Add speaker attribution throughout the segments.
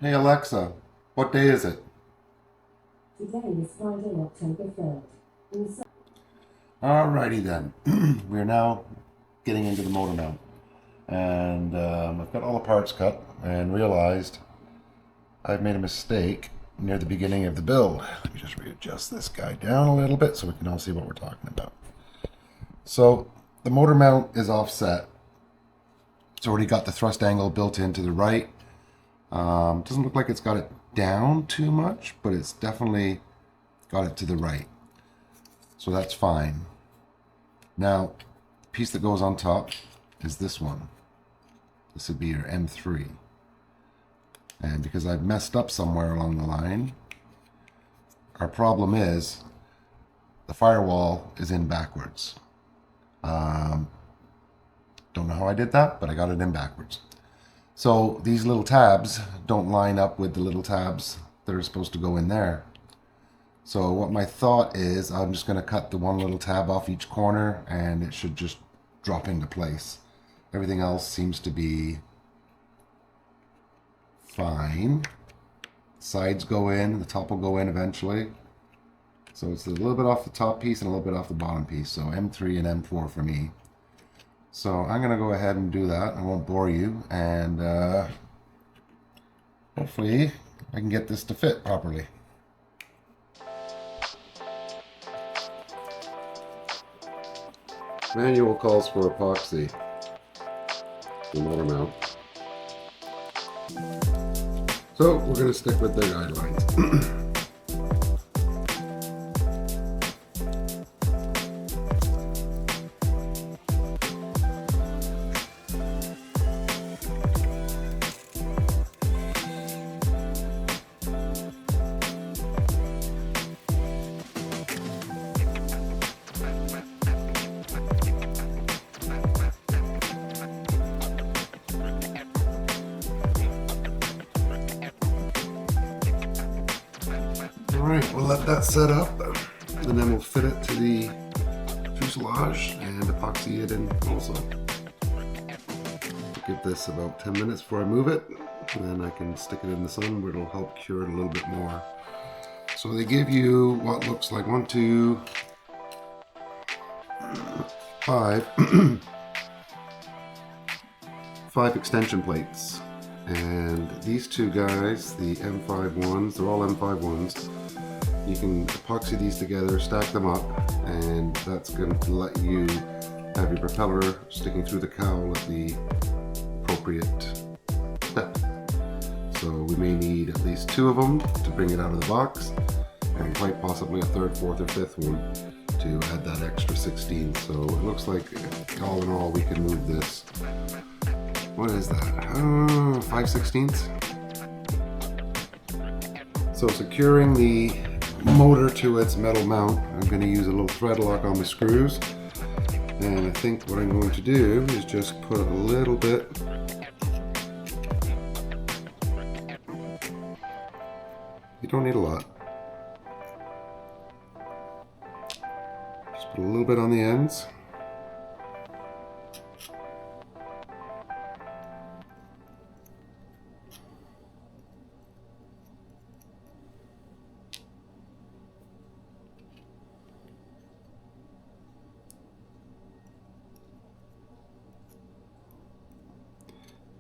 Speaker 1: Hey Alexa, what day is it?
Speaker 2: Today is Friday, October 3rd.
Speaker 1: Alrighty then. We're now getting into the motor mount. And I've got all the parts cut and realized I've made a mistake near the beginning of the build. Let me just readjust this guy down a little bit so we can all see what we're talking about. So the motor mount is offset. It's already got the thrust angle built into the right. Doesn't look like it's got it down too much, but it's definitely got it to the right. So that's fine. Now, the piece that goes on top is this one. This would be your M3. And because I've messed up somewhere along the line, our problem is the firewall is in backwards. Don't know how I did that, but I got it in backwards. So these little tabs don't line up with the little tabs that are supposed to go in there. So what my thought is, I'm just going to cut the one little tab off each corner and it should just drop into place. Everything else seems to be fine. Sides go in, the top will go in eventually. So it's a little bit off the top piece and a little bit off the bottom piece. So M3 and M4 for me. So I'm going to go ahead and do that. I won't bore you. And hopefully I can get this to fit properly. Manual calls for epoxy. The motor mount. So we're going to stick with the guidelines. Alright, we'll let that set up and then we'll fit it to the fuselage and epoxy it in also. Give this about 10 minutes before I move it, and then I can stick it in the sun where it'll help cure it a little bit more. So they give you what looks like 1, 2, 5 5 extension plates. And these two guys, the M5 ones, they're all M5 ones. You can epoxy these together, stack them up, and that's going to let you have your propeller sticking through the cowl at the appropriate depth. So we may need at least 2 of them to bring it out of the box, and quite possibly a 3rd, 4th, or 5th one to add that extra 16. So it looks like all in all we can move this. What is that? 5/16. So securing the motor to its metal mount, I'm going to use a little thread lock on the screws. And I think what I'm going to do is just put a little bit you don't need a lot. Just put a little bit on the ends.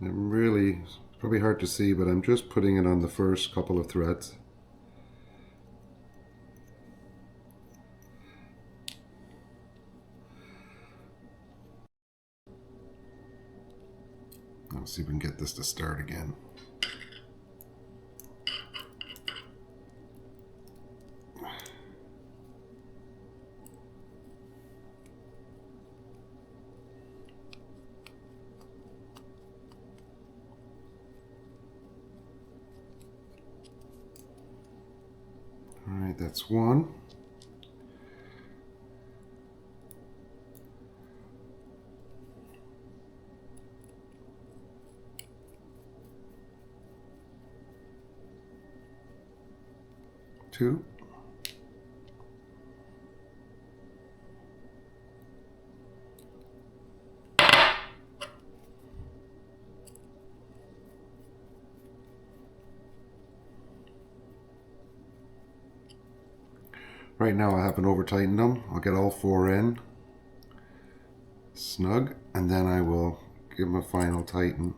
Speaker 1: I'm really, it's probably hard to see, but I'm just putting it on the first couple of threads. Let's see if we can get this to start again. Alright, that's one. Two. Right now I haven't over tightened them. I'll get all 4 in snug, and then I will give them a final tighten.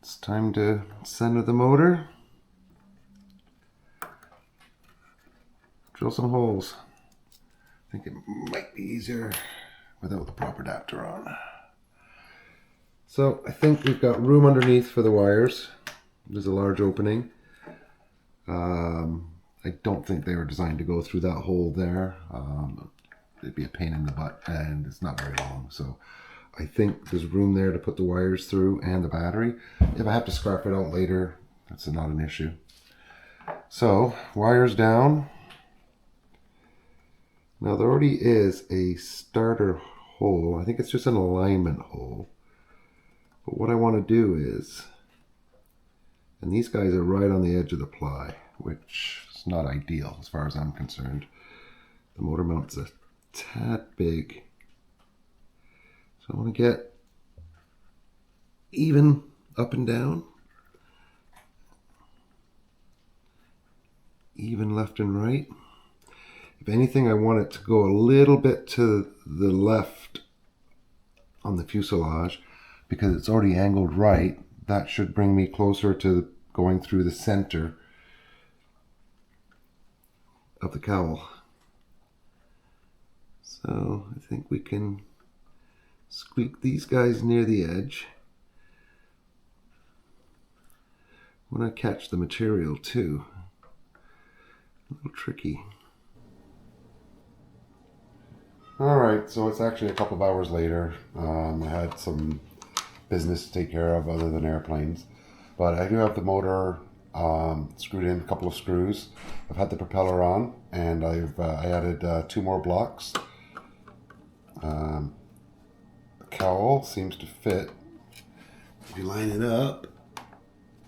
Speaker 1: It's time to center the motor. Drill some holes. I think it might be easier without the proper adapter on. So I think we've got room underneath for the wires. There's a large opening. I don't think they were designed to go through that hole there. It'd be a pain in the butt, and it's not very long. So I think there's room there to put the wires through and the battery. If I have to scrap it out later, that's not an issue. So wires down. Now there already is a starter hole. I think it's just an alignment hole. But what I want to do is, and these guys are right on the edge of the ply, which is not ideal as far as I'm concerned. The motor mount's a tad big. So I want to get even up and down, even left and right. If anything, I want it to go a little bit to the left on the fuselage because it's already angled right. That should bring me closer to going through the center of the cowl. So I think we can squeak these guys near the edge. I want to catch the material too. A little tricky. Alright, so it's actually a couple of hours later. I had some business to take care of other than airplanes. But I do have the motor screwed in, a couple of screws. I've had the propeller on, and I added 2 more blocks. The cowl seems to fit. If you line it up,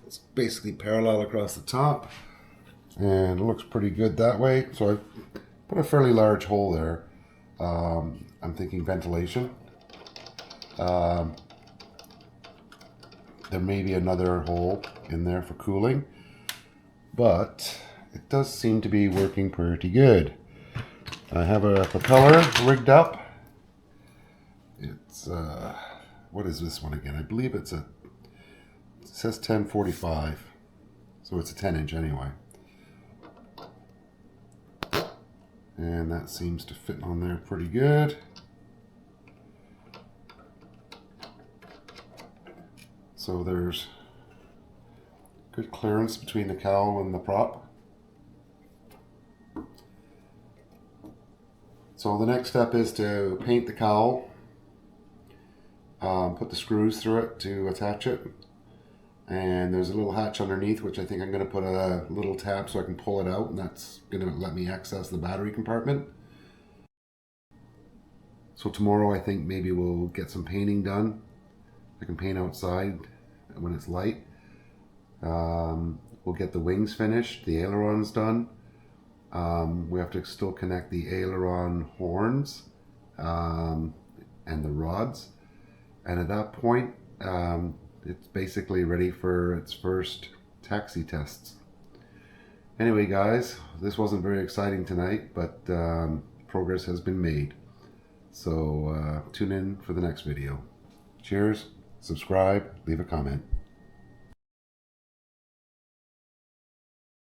Speaker 1: it's basically parallel across the top, and it looks pretty good that way. So I put a fairly large hole there. I'm thinking ventilation. There may be another hole in there for cooling, but it does seem to be working pretty good. I have a propeller rigged up. It's what is this one again? I believe it says 1045, so it's a 10-inch anyway. And that seems to fit on there pretty good. So there's good clearance between the cowl and the prop. So the next step is to paint the cowl, put the screws through it to attach it. And there's a little hatch underneath, which I think I'm going to put a little tab so I can pull it out, and that's going to let me access the battery compartment. So tomorrow I think maybe we'll get some painting done. I can paint outside when it's light. We'll get the wings finished, the ailerons done. We have to still connect the aileron horns and the rods. And at that point, it's basically ready for its first taxi tests. Anyway, guys, this wasn't very exciting tonight, but progress has been made. So tune in for the next video. Cheers, subscribe, leave a comment.